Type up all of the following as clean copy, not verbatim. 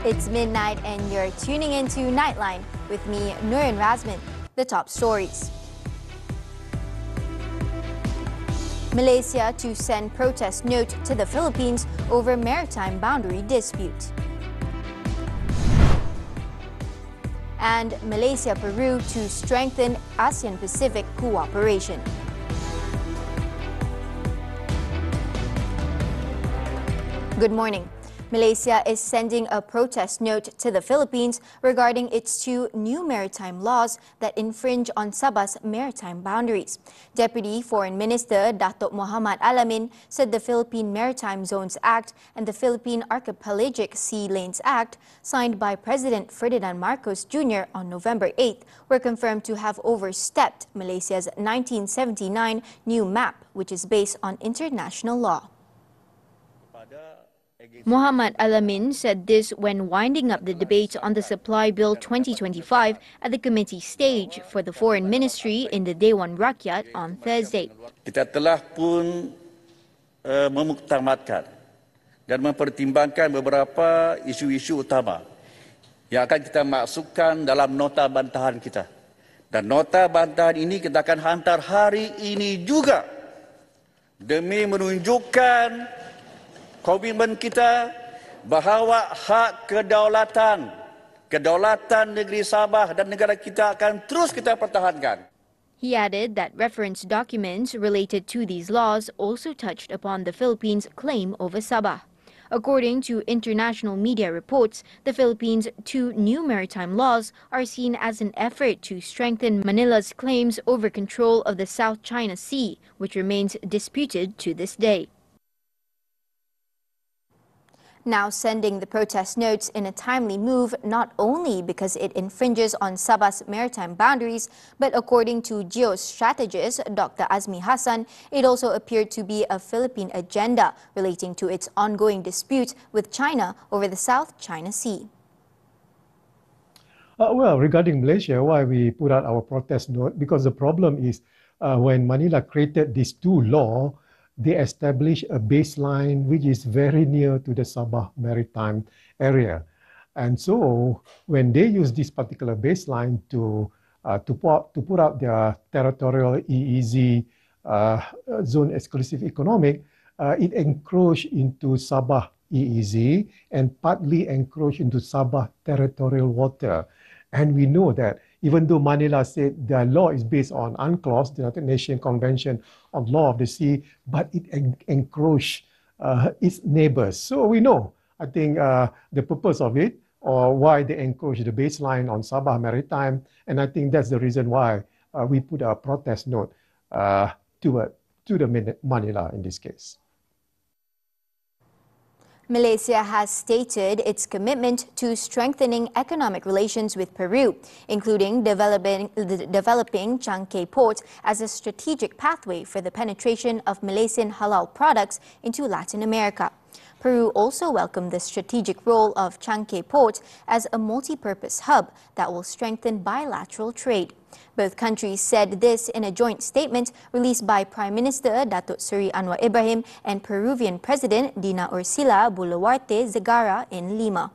It's midnight and you're tuning into Nightline with me, Nurin Razmyn. The top stories. Malaysia to send protest note to the Philippines over maritime boundary dispute. And Malaysia-Peru to strengthen ASEAN-Pacific cooperation. Good morning. Malaysia is sending a protest note to the Philippines regarding its two new maritime laws that infringe on Sabah's maritime boundaries. Deputy Foreign Minister Datuk Muhammad Alamin said the Philippine Maritime Zones Act and the Philippine Archipelagic Sea Lanes Act, signed by President Ferdinand Marcos Jr. on November 8th, were confirmed to have overstepped Malaysia's 1979 new map, which is based on international law. Muhammad Alamin said this when winding up the debate on the Supply Bill 2025 at the committee stage for the Foreign Ministry in the Dewan Rakyat on Thursday. Kita telah pun memuktamadkan dan mempertimbangkan beberapa isu-isu utama yang akan kita masukkan dalam nota bantahan kita. Dan nota bantahan ini kita akan hantar hari ini juga demi menunjukkan komitmen kita bahawa hak kedaulatan negeri Sabah dan negara kita akan terus kita pertahankan. He added that reference documents related to these laws also touched upon the Philippines' claim over Sabah. According to international media reports, the Philippines' two new maritime laws are seen as an effort to strengthen Manila's claims over control of the South China Sea, which remains disputed to this day. Now sending the protest notes in a timely move not only because it infringes on Sabah's maritime boundaries, but according to geostrategist Dr. Azmi Hassan, it also appeared to be a Philippine agenda relating to its ongoing dispute with China over the South China Sea. Well, regarding Malaysia, why we put out our protest note, because the problem is when Manila created these two laws, they established a baseline which is very near to the Sabah maritime area. And so when they use this particular baseline to put out their territorial EEZ zone exclusive economic, it encroached into Sabah EEZ and partly encroached into Sabah territorial water. And we know that even though Manila said their law is based on UNCLOS, the United Nations Convention on Law of the Sea, but it encroached its neighbors. So we know, I think, the purpose of it or why they encroached the baseline on Sabah Maritime. And I think that's the reason why we put a protest note to the Manila in this case. Malaysia has stated its commitment to strengthening economic relations with Peru, including developing Changi Port as a strategic pathway for the penetration of Malaysian halal products into Latin America. Peru also welcomed the strategic role of Changi Port as a multi-purpose hub that will strengthen bilateral trade. Both countries said this in a joint statement released by Prime Minister Datuk Seri Anwar Ibrahim and Peruvian President Dina Ursula Boluarte Zegara in Lima.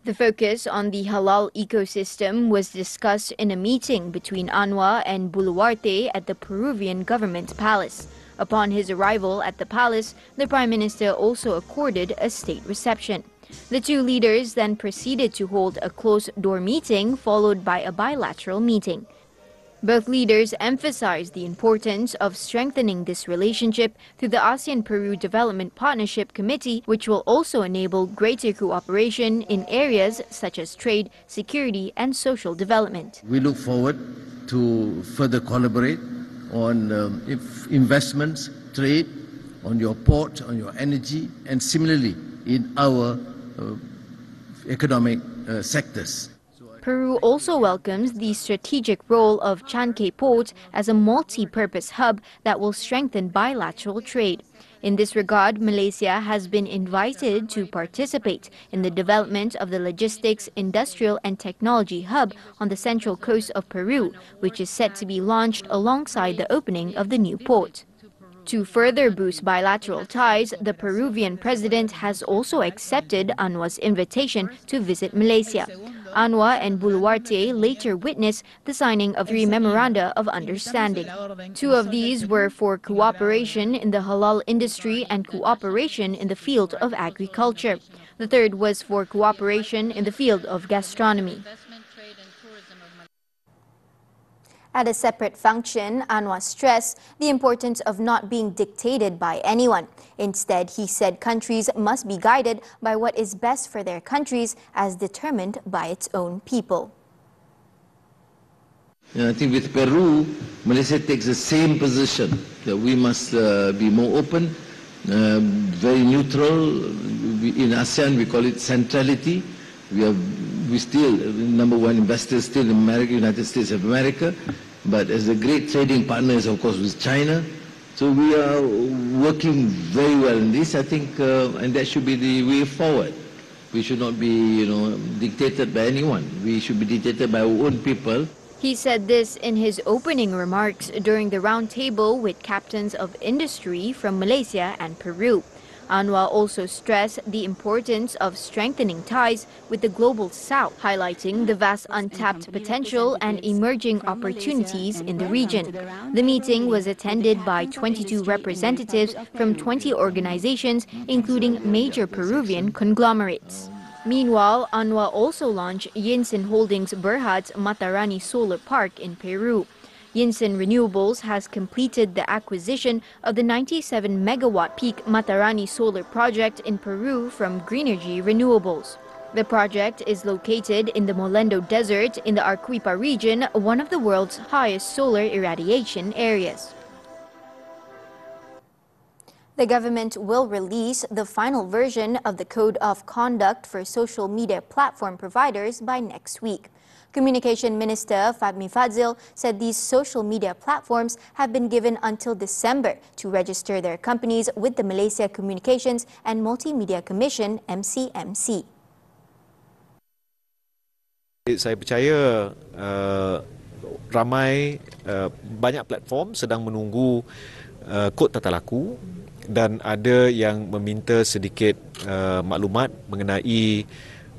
The focus on the halal ecosystem was discussed in a meeting between Anwar and Boluarte at the Peruvian government palace. Upon his arrival at the palace, the Prime Minister also accorded a state reception. The two leaders then proceeded to hold a closed-door meeting followed by a bilateral meeting. Both leaders emphasized the importance of strengthening this relationship through the ASEAN-Peru Development Partnership Committee, which will also enable greater cooperation in areas such as trade, security and social development. We look forward to further collaborate on investments, trade, on your port, on your energy, and similarly in our economic sectors. Peru also welcomes the strategic role of Changi Port as a multi-purpose hub that will strengthen bilateral trade. In this regard, Malaysia has been invited to participate in the development of the Logistics, Industrial and Technology Hub on the central coast of Peru, which is set to be launched alongside the opening of the new port. To further boost bilateral ties, the Peruvian president has also accepted Anwar's invitation to visit Malaysia. Anwar and Boluarte later witnessed the signing of 3 memoranda of understanding. 2 of these were for cooperation in the halal industry and cooperation in the field of agriculture. The third was for cooperation in the field of gastronomy. At a separate function, Anwar stressed the importance of not being dictated by anyone. Instead, he said countries must be guided by what is best for their countries as determined by its own people. I think with Peru, Malaysia takes the same position that we must be more open, very neutral. In ASEAN, we call it centrality. We still number one investors still in America, United States of America, but as a great trading partner is of course with China. So we are working very well in this, I think, and that should be the way forward. We should not be, dictated by anyone. We should be dictated by our own people. He said this in his opening remarks during the roundtable with captains of industry from Malaysia and Peru. Anwar also stressed the importance of strengthening ties with the global south, highlighting the vast untapped potential and emerging opportunities in the region. The meeting was attended by 22 representatives from 20 organizations, including major Peruvian conglomerates. Meanwhile, Anwar also launched Yinsen Holdings Berhad's Matarani Solar Park in Peru. Yinsen Renewables has completed the acquisition of the 97-megawatt peak Matarani solar project in Peru from Greenergy Renewables. The project is located in the Molendo Desert in the Arequipa region, one of the world's highest solar irradiation areas. The government will release the final version of the Code of Conduct for social media platform providers by next week. Communication Minister Fahmi Fadzil said these social media platforms have been given until December to register their companies with the Malaysia Communications and Multimedia Commission (MCMC). Saya percaya ramai banyak platform sedang menunggu kod tata laku dan ada yang meminta sedikit maklumat mengenai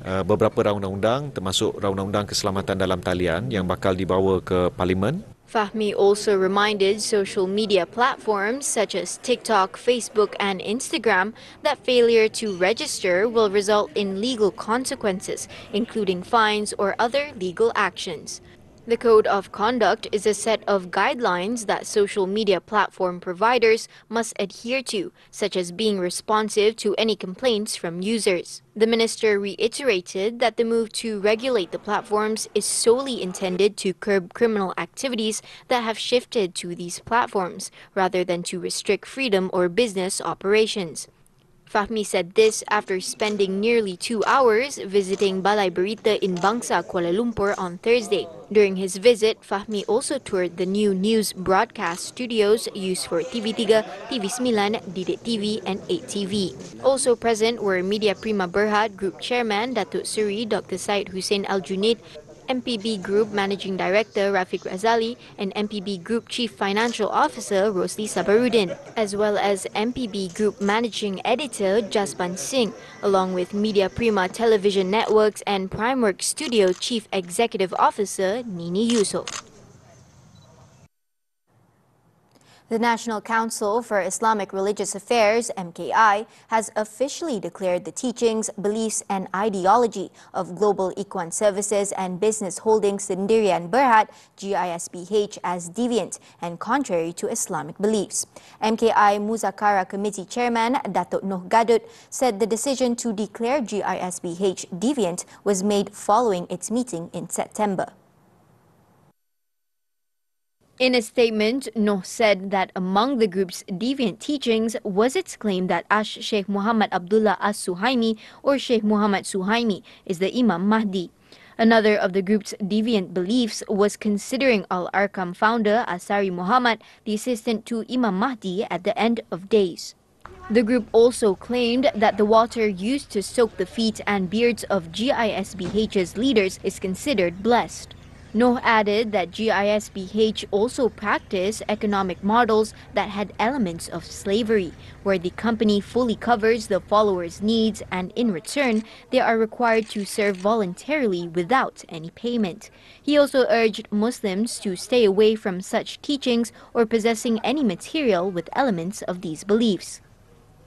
beberapa undang-undang termasuk undang-undang keselamatan dalam talian yang bakal dibawa ke Parlimen. Fahmi also reminded social media platforms such as TikTok, Facebook and Instagram that failure to register will result in legal consequences, including fines or other legal actions. The Code of Conduct is a set of guidelines that social media platform providers must adhere to, such as being responsive to any complaints from users. The minister reiterated that the move to regulate the platforms is solely intended to curb criminal activities that have shifted to these platforms, rather than to restrict freedom or business operations. Fahmi said this after spending nearly 2 hours visiting Balai Berita in Bangsa, Kuala Lumpur on Thursday. During his visit, Fahmi also toured the new news broadcast studios used for TV3, TV9, Didik TV and 8TV. Also present were Media Prima Berhad Group Chairman Datuk Seri Dr. Syed Hussein Al-Junaid, MPB Group Managing Director Rafiq Razali and MPB Group Chief Financial Officer Rosli Sabarudin, as well as MPB Group Managing Editor Jaspan Singh, along with Media Prima Television Networks and Primework Studio Chief Executive Officer Nini Yusof. The National Council for Islamic Religious Affairs, MKI, has officially declared the teachings, beliefs and ideology of Global Ikhwan Services and Business Holdings Sendirian Berhad, GISBH, as deviant and contrary to Islamic beliefs. MKI Muzakara Committee Chairman Datuk Noh Gadut said the decision to declare GISBH deviant was made following its meeting in September. In a statement, Noh said that among the group's deviant teachings was its claim that Sheikh Muhammad Abdullah As-Suhaimi or Sheikh Muhammad Suhaimi is the Imam Mahdi. Another of the group's deviant beliefs was considering Al-Arkam founder Asari Muhammad the assistant to Imam Mahdi at the end of days. The group also claimed that the water used to soak the feet and beards of GISBH's leaders is considered blessed. Noh added that GISBH also practiced economic models that had elements of slavery, where the company fully covers the followers' needs and in return, they are required to serve voluntarily without any payment. He also urged Muslims to stay away from such teachings or possessing any material with elements of these beliefs.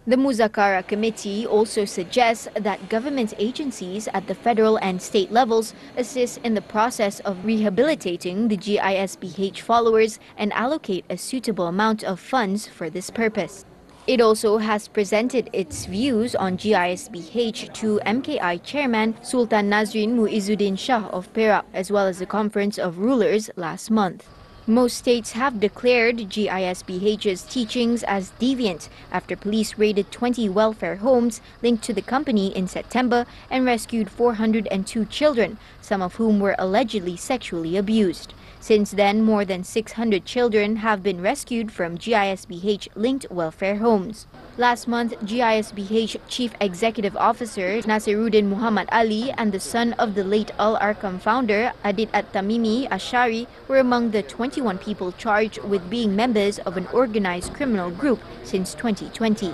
The Muzakara Committee also suggests that government agencies at the federal and state levels assist in the process of rehabilitating the GISBH followers and allocate a suitable amount of funds for this purpose. It also has presented its views on GISBH to MKI Chairman Sultan Nazrin Muizzuddin Shah of Perak, as well as the Conference of Rulers last month. Most states have declared GISBH's teachings as deviant after police raided 20 welfare homes linked to the company in September and rescued 402 children, some of whom were allegedly sexually abused. Since then, more than 600 children have been rescued from GISBH-linked welfare homes. Last month, GISBH Chief Executive Officer Nasiruddin Muhammad Ali and the son of the late Al-Arqam founder Adid At-Tamimi Ashari were among the 21 people charged with being members of an organized criminal group since 2020.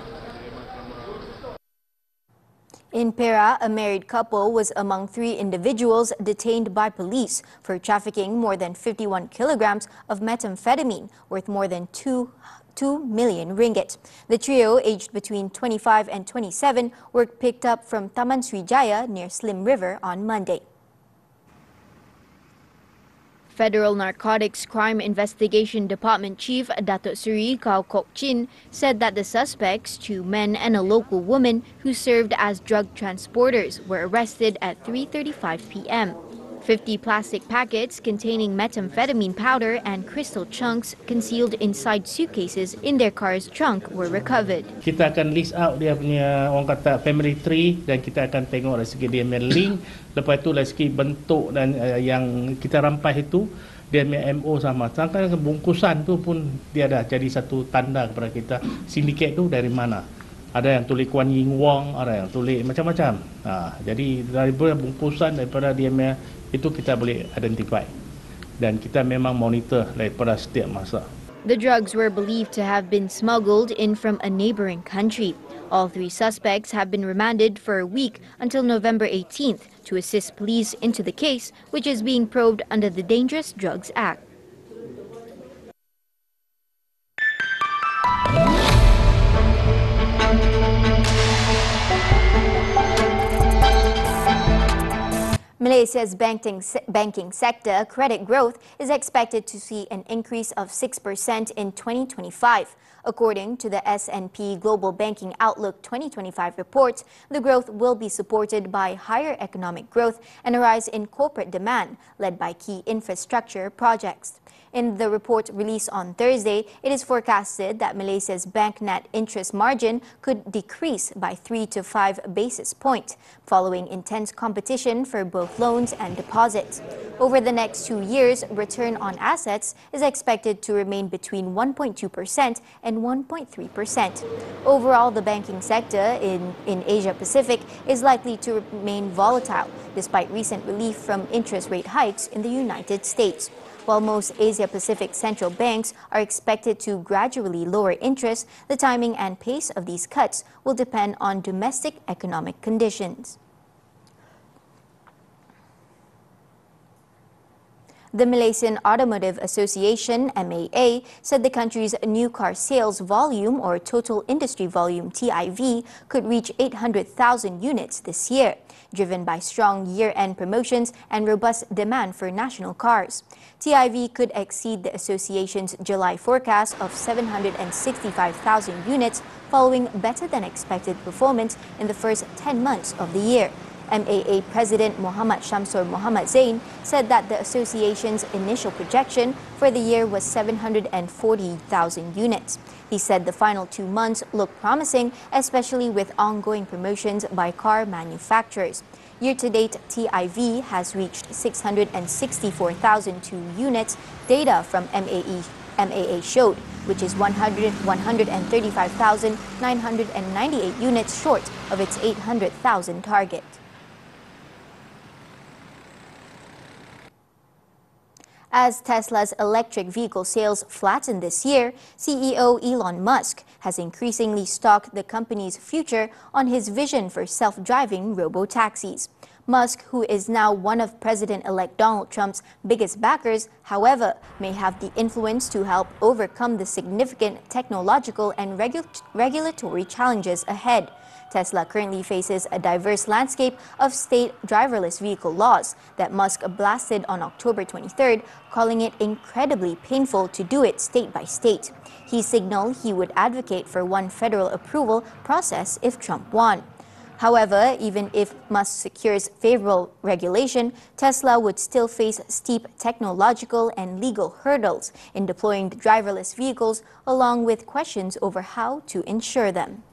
In Perak, a married couple was among 3 individuals detained by police for trafficking more than 51 kilograms of methamphetamine worth more than 2 million ringgit. The trio, aged between 25 and 27, were picked up from Taman Srijaya near Slim River on Monday. Federal Narcotics Crime Investigation Department Chief Datuk Seri Kau Kok Chin said that the suspects, 2 men and a local woman who served as drug transporters, were arrested at 3:35 p.m. 50 plastic packets containing methamphetamine powder and crystal chunks concealed inside suitcases in their car's trunk were recovered. Kita akan list out dia punya orang kata family tree dan kita akan tengok dari segi dia punya link, lepas tu dari segi bentuk dan yang kita rampas itu dia punya MO sama. Sampai bungkusan tu pun dia dah jadi satu tanda kepada kita sindiket tu dari mana. Ada yang tulis Kuan Yin Wong, ada yang tulis macam-macam. Jadi daripada bungkusan daripada dia punya itu kita boleh identify dan kita memang monitor daripada setiap masa. The drugs were believed to have been smuggled in from a neighboring country. All 3 suspects have been remanded for a week until November 18th to assist police into the case, which is being probed under the Dangerous Drugs Act. Malaysia's banking sector credit growth is expected to see an increase of 6% in 2025. According to the S&P Global Banking Outlook 2025 report, the growth will be supported by higher economic growth and a rise in corporate demand, led by key infrastructure projects. In the report released on Thursday, it is forecasted that Malaysia's bank net interest margin could decrease by 3 to 5 basis points, following intense competition for both loans and deposits. Over the next 2 years, return on assets is expected to remain between 1.2% and 1.3%. Overall, the banking sector in Asia Pacific is likely to remain volatile, despite recent relief from interest rate hikes in the United States. While most Asia-Pacific central banks are expected to gradually lower interest, the timing and pace of these cuts will depend on domestic economic conditions. The Malaysian Automotive Association, MAA, said the country's new car sales volume, or total industry volume TIV, could reach 800,000 units this year, driven by strong year-end promotions and robust demand for national cars. TIV could exceed the association's July forecast of 765,000 units, following better-than-expected performance in the first 10 months of the year. MAA President Muhammad Shamsur Muhammad Zain said that the association's initial projection for the year was 740,000 units. He said the final 2 months look promising, especially with ongoing promotions by car manufacturers. Year-to-date, TIV has reached 664,002 units, data from MAA showed, which is 135,998 units short of its 800,000 target. As Tesla's electric vehicle sales flatten this year, CEO Elon Musk has increasingly stalked the company's future on his vision for self-driving robo-taxis. Musk, who is now one of President-elect Donald Trump's biggest backers, however, may have the influence to help overcome the significant technological and regulatory challenges ahead. Tesla currently faces a diverse landscape of state driverless vehicle laws that Musk blasted on October 23rd, calling it incredibly painful to do it state by state. He signaled he would advocate for one federal approval process if Trump won. However, even if Musk secures favorable regulation, Tesla would still face steep technological and legal hurdles in deploying the driverless vehicles, along with questions over how to ensure them.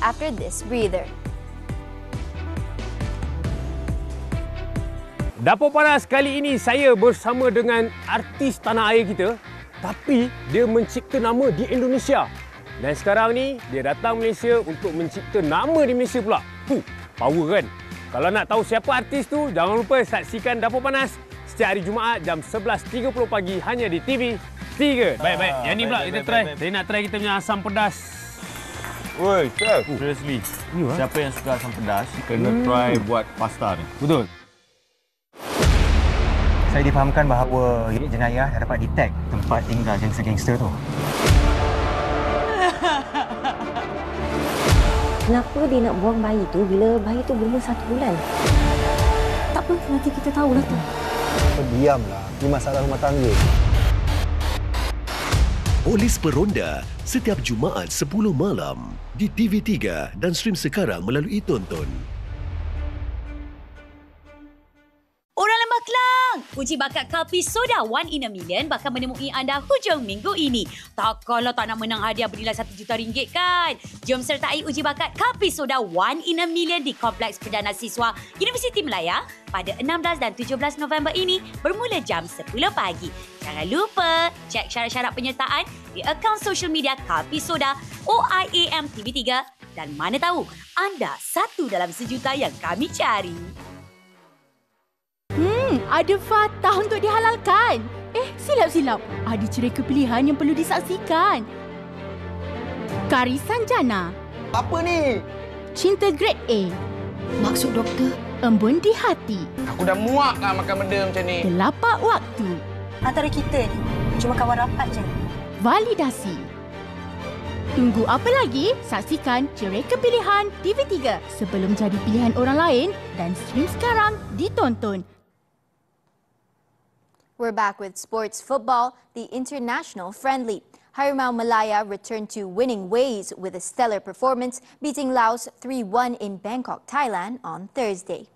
After this breather. Dapur Panas kali ini saya bersama dengan artis tanah air kita, tapi dia mencipta nama di Indonesia. Dan sekarang ni dia datang Malaysia untuk mencipta nama di Malaysia pula. Power kan? Kalau nak tahu siapa artis tu, jangan lupa saksikan Dapur Panas setiap hari Jumaat jam 11.30 pagi hanya di TV 3. Baik. Yang ni pula kita try. Saya nak try kita punya asam pedas. Woi, chef. Seriously. Siapa yang suka asam pedas, kena try buat pasta ni. Betul. Saya difahamkan bahawa unit jenayah dah dapat detect tempat tinggal gangster-gangster tu. Kenapa dia nak buang bayi tu bila bayi tu berumur 1 bulan? Tak apa, nanti kita tahulah tu. Diamlah. Ini masalah rumah tangga. Polis Peronda setiap Jumaat 10 malam di TV3 dan stream sekarang melalui Tonton. Orang Lembah Kelang! Uji bakat Kapi Soda One in a Million bakal menemui anda hujung minggu ini. Takkanlah tak nak menang hadiah bernilai RM1 juta kan? Jom sertai uji bakat Kapi Soda One in a Million di Kompleks Perdana Siswa Universiti Melaya pada 16 dan 17 November ini bermula jam 10 pagi. Jangan lupa cek syarat-syarat penyertaan di akaun social media Kapi Soda OIAM TV3 dan mana tahu anda satu dalam sejuta yang kami cari. Ada fatah untuk dihalalkan. Silap-silap. Ada cerita pilihan yang perlu disaksikan. Karisan Jana. Apa ni? Cinta Grade A. Maksud doktor, embun di hati. Aku dah muak lah makan benda macam ni. Telapak waktu. Antara kita ni, cuma kawan rapat je. Validasi. Tunggu apa lagi? Saksikan cerita pilihan TV3 sebelum jadi pilihan orang lain dan stream sekarang di Tonton. We're back with sports football, the international friendly. Harimau Malaya returned to winning ways with a stellar performance, beating Laos 3-1 in Bangkok, Thailand on Thursday.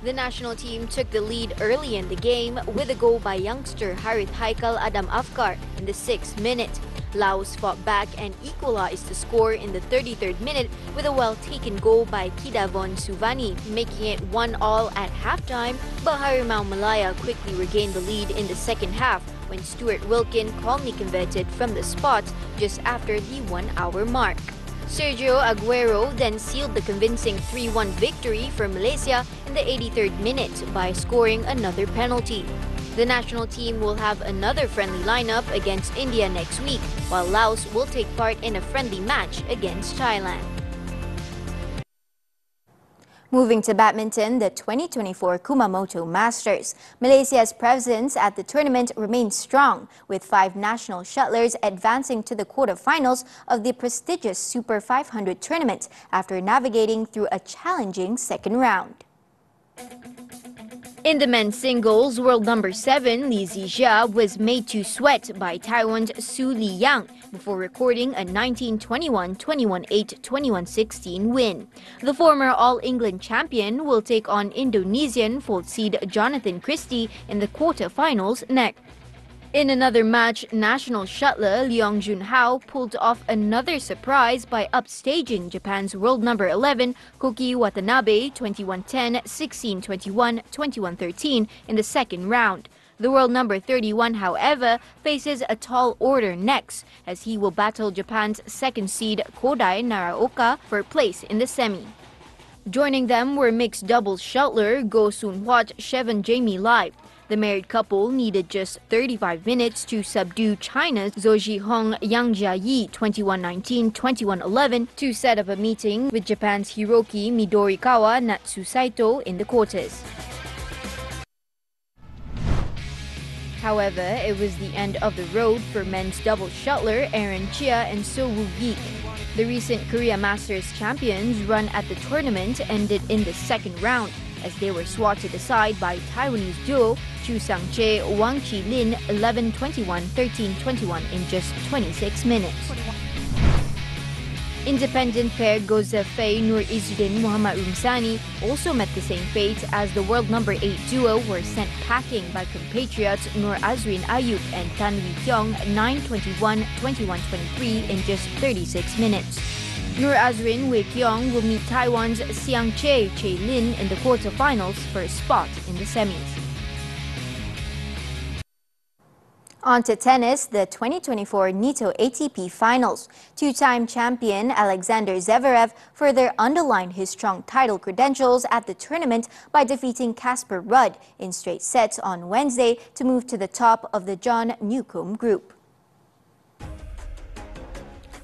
The national team took the lead early in the game with a goal by youngster Harith Haikal Adam Afkar in the 6th minute. Laos fought back and equalized the score in the 33rd minute with a well-taken goal by Kidavon Suvani, making it 1-1 at halftime, but Harimau Malaya quickly regained the lead in the second half when Stuart Wilkin calmly converted from the spot just after the 1-hour mark. Sergio Aguero then sealed the convincing 3-1 victory for Malaysia in the 83rd minute by scoring another penalty. The national team will have another friendly lineup against India next week, while Laos will take part in a friendly match against Thailand. Moving to badminton, the 2024 Kumamoto Masters. Malaysia's presence at the tournament remains strong, with 5 national shuttlers advancing to the quarterfinals of the prestigious Super 500 tournament after navigating through a challenging second round. In the men's singles, world number 7 Li Zijia was made to sweat by Taiwan's Su Liyang before recording a 19-21, 21-8, 21-16 win. The former All-England champion will take on Indonesian fourth seed Jonathan Christie in the quarter-finals next. In another match, national shuttler Leong Junhao pulled off another surprise by upstaging Japan's world number 11 Koki Watanabe 21-10, 16-21, 21-13 in the second round. The world number 31, however, faces a tall order next, as he will battle Japan's second seed Kodai Naraoka for place in the semi. Joining them were mixed doubles shuttler Go Soon-hwat, Shevon Jamie Lai. The married couple needed just 35 minutes to subdue China's Zhou Zhihong Yang Jiayi 21-19, 21-11 to set up a meeting with Japan's Hiroki Midorikawa Natsusaito in the quarters. However, it was the end of the road for men's doubles shuttler Aaron Chia and So Woo-geek. The recent Korea Masters champions' run at the tournament ended in the second round, as they were swatted aside by Taiwanese duo Chu Sang-chae, Wang Chi-lin 11-21, 13-21 in just 26 minutes. Independent pair Goza Fei Nur Izzuddin Muhammad Rumsani also met the same fate as the world number 8 duo were sent packing by compatriots Nur Azrin Ayub and Tan Wee Kyung 9-21, 21-23 in just 36 minutes. Nur Azrin Wei Kyung will meet Taiwan's Xiang Che Lin in the quarterfinals for a spot in the semis. On to tennis, the 2024 NITO ATP Finals. Two-time champion Alexander Zverev further underlined his strong title credentials at the tournament by defeating Casper Ruud in straight sets on Wednesday to move to the top of the John Newcombe group.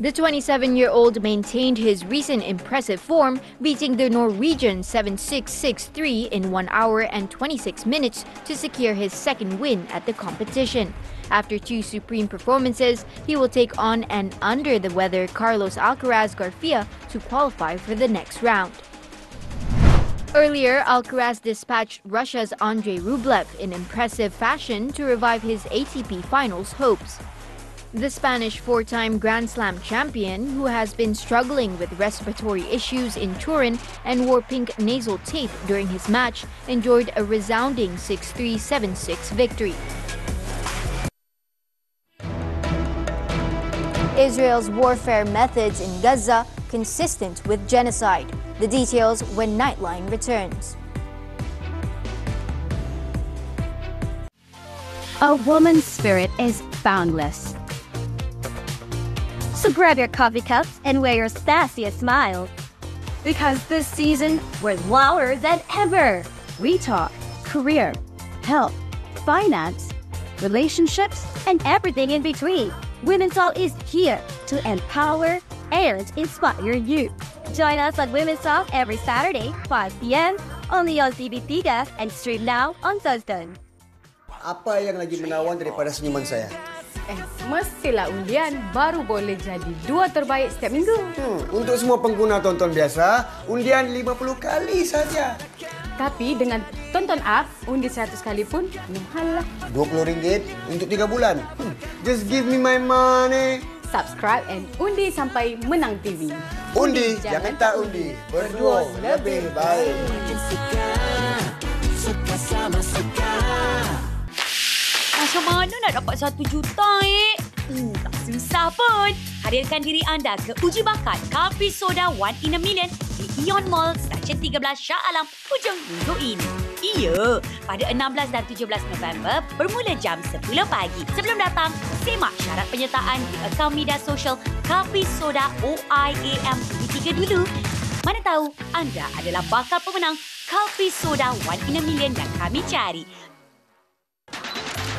The 27-year-old maintained his recent impressive form, beating the Norwegian 7-6, 6-3 in 1 hour and 26 minutes to secure his second win at the competition. After 2 supreme performances, he will take on an under-the-weather Carlos Alcaraz Garcia to qualify for the next round. Earlier, Alcaraz dispatched Russia's Andrei Rublev in impressive fashion to revive his ATP Finals hopes. The Spanish 4-time Grand Slam champion, who has been struggling with respiratory issues in Turin and wore pink nasal tape during his match, enjoyed a resounding 6-3, 7-6 victory. Israel's warfare methods in Gaza consistent with genocide. The details when Nightline returns. A woman's spirit is boundless. So grab your coffee cups and wear your sassiest smile. Because this season, we're louder than ever. We talk career, health, finance, relationships, and everything in between. Women's Talk is here to empower and inspire you. Join us on Women's Talk every Saturday, 5 p.m. only on TV3 and stream now on Thursday. Apa yang lagi menawan daripada senyuman saya? Mestilah undian baru boleh jadi 2 terbaik setiap minggu. Untuk semua pengguna tonton biasa, undian 50 kali saja. Tapi dengan tonton up, undi 100 kali pun mahal lah. RM20 untuk 3 bulan. Just give me my money. Subscribe and undi sampai menang TV. Undi, jangan tak undi. Berdua lebih baik. Suka sama suka. Macam mana nak dapat 1 juta tak susah pun. Hadirkan diri anda ke uji bakat Kopi Soda 1 in a Million di Ion Mall, Stesen 13 Shah Alam hujung minggu ini. Iya, pada 16 dan 17 November bermula jam 10 pagi. Sebelum datang, semak syarat penyertaan di akaun media sosial Kopi Soda OIAM TV3 dulu. Mana tahu anda adalah bakal pemenang Kopi Soda 1 in a Million yang kami cari.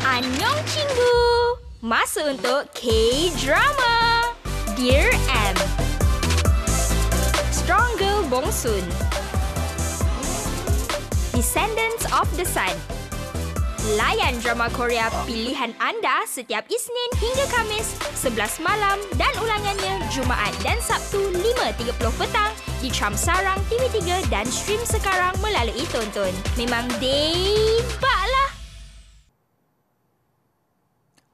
Annyeong Cinggu! Masa untuk K-Drama! Dear M, Strong Girl Bong Soon, Descendants of the Sun. Layan drama Korea pilihan anda setiap Isnin hingga Khamis 11 malam dan ulangannya Jumaat dan Sabtu 5.30 petang di Tramsarang TV3 dan stream sekarang melalui Tonton. Memang debak lah.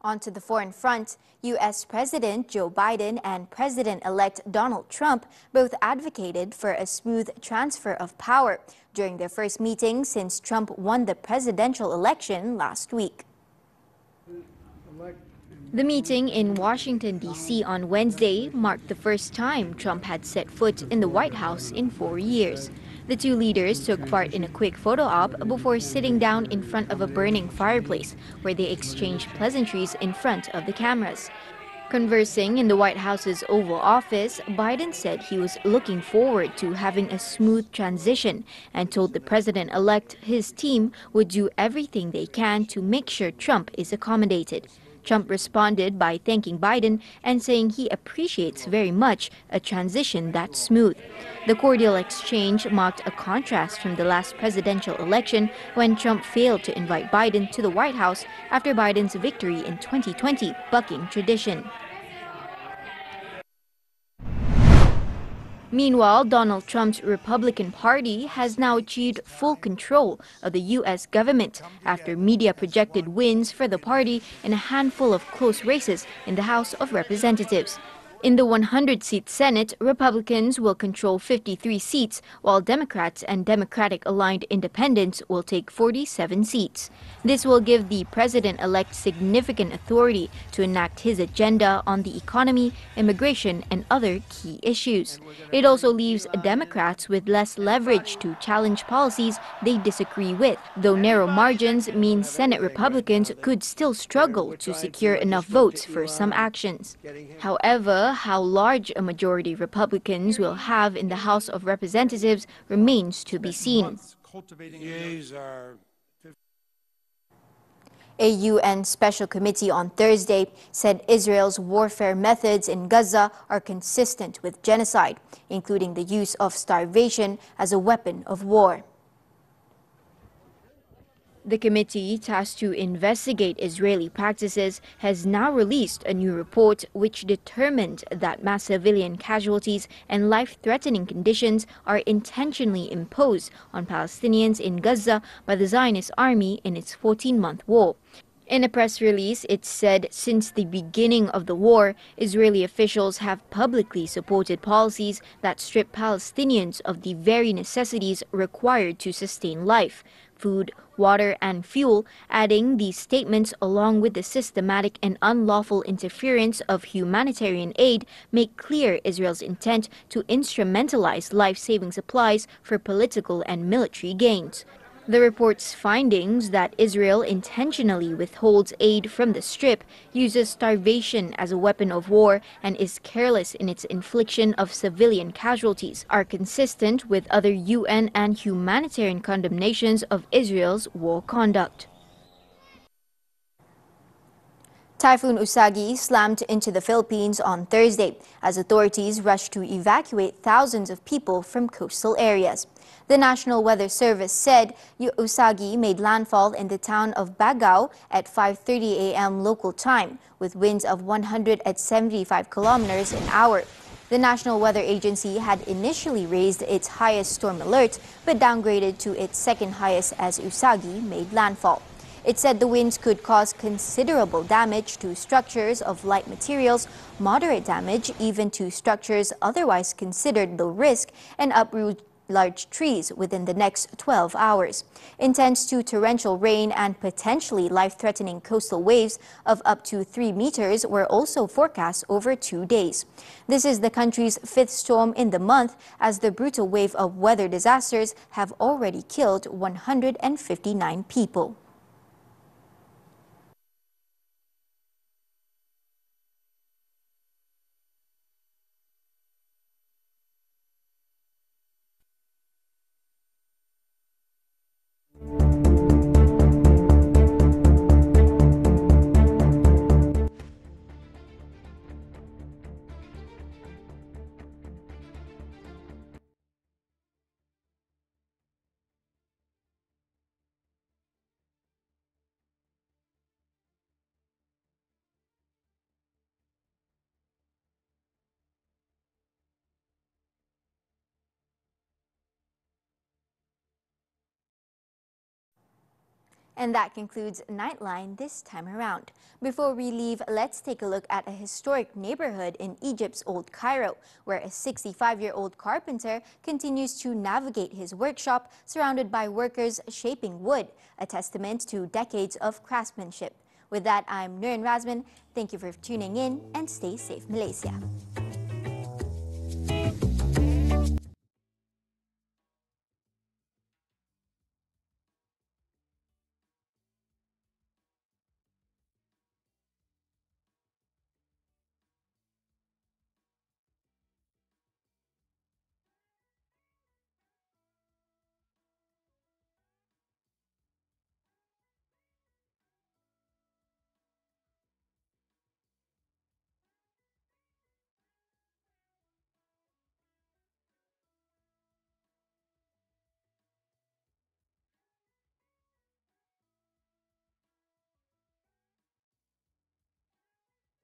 On to the foreign front, U.S. President Joe Biden and President-elect Donald Trump both advocated for a smooth transfer of power during their first meeting since Trump won the presidential election last week. The meeting in Washington, D.C. on Wednesday marked the first time Trump had set foot in the White House in 4 years. The two leaders took part in a quick photo op before sitting down in front of a burning fireplace, where they exchanged pleasantries in front of the cameras. Conversing in the White House's Oval Office, Biden said he was looking forward to having a smooth transition and told the president-elect his team would do everything they can to make sure Trump is accommodated. Trump responded by thanking Biden and saying he appreciates very much a transition that's smooth. The cordial exchange marked a contrast from the last presidential election when Trump failed to invite Biden to the White House after Biden's victory in 2020, bucking tradition. Meanwhile, Donald Trump's Republican Party has now achieved full control of the U.S. government after media projected wins for the party in a handful of close races in the House of Representatives. In the 100-seat Senate, Republicans will control 53 seats, while Democrats and Democratic-aligned independents will take 47 seats. This will give the president-elect significant authority to enact his agenda on the economy, immigration, and other key issues. It also leaves Democrats with less leverage to challenge policies they disagree with, though narrow margins mean Senate Republicans could still struggle to secure enough votes for some actions. However, how large a majority Republicans will have in the House of Representatives remains to be seen. A UN Special Committee on Thursday said Israel's warfare methods in Gaza are consistent with genocide, including the use of starvation as a weapon of war. The committee, tasked to investigate Israeli practices, has now released a new report which determined that mass civilian casualties and life-threatening conditions are intentionally imposed on Palestinians in Gaza by the Zionist army in its 14-month war. In a press release, it said since the beginning of the war, Israeli officials have publicly supported policies that strip Palestinians of the very necessities required to sustain life: food, water, and fuel, adding these statements along with the systematic and unlawful interference of humanitarian aid make clear Israel's intent to instrumentalize life-saving supplies for political and military gains. The report's findings that Israel intentionally withholds aid from the Strip, uses starvation as a weapon of war, and is careless in its infliction of civilian casualties are consistent with other UN and humanitarian condemnations of Israel's war conduct. Typhoon Usagi slammed into the Philippines on Thursday as authorities rushed to evacuate thousands of people from coastal areas. The National Weather Service said Usagi made landfall in the town of Bagao at 5:30 a.m. local time, with winds of 175 kilometers an hour. The National Weather Agency had initially raised its highest storm alert, but downgraded to its second highest as Usagi made landfall. It said the winds could cause considerable damage to structures of light materials, moderate damage even to structures otherwise considered low risk, and uproot large trees within the next 12 hours. Intense to torrential rain and potentially life-threatening coastal waves of up to 3 meters were also forecast over 2 days. This is the country's 5th storm in the month, as the brutal wave of weather disasters have already killed 159 people. And that concludes Nightline this time around. Before we leave, let's take a look at a historic neighborhood in Egypt's Old Cairo, where a 65-year-old carpenter continues to navigate his workshop surrounded by workers shaping wood, a testament to decades of craftsmanship. With that, I'm Nurin Razmyn. Thank you for tuning in and stay safe, Malaysia.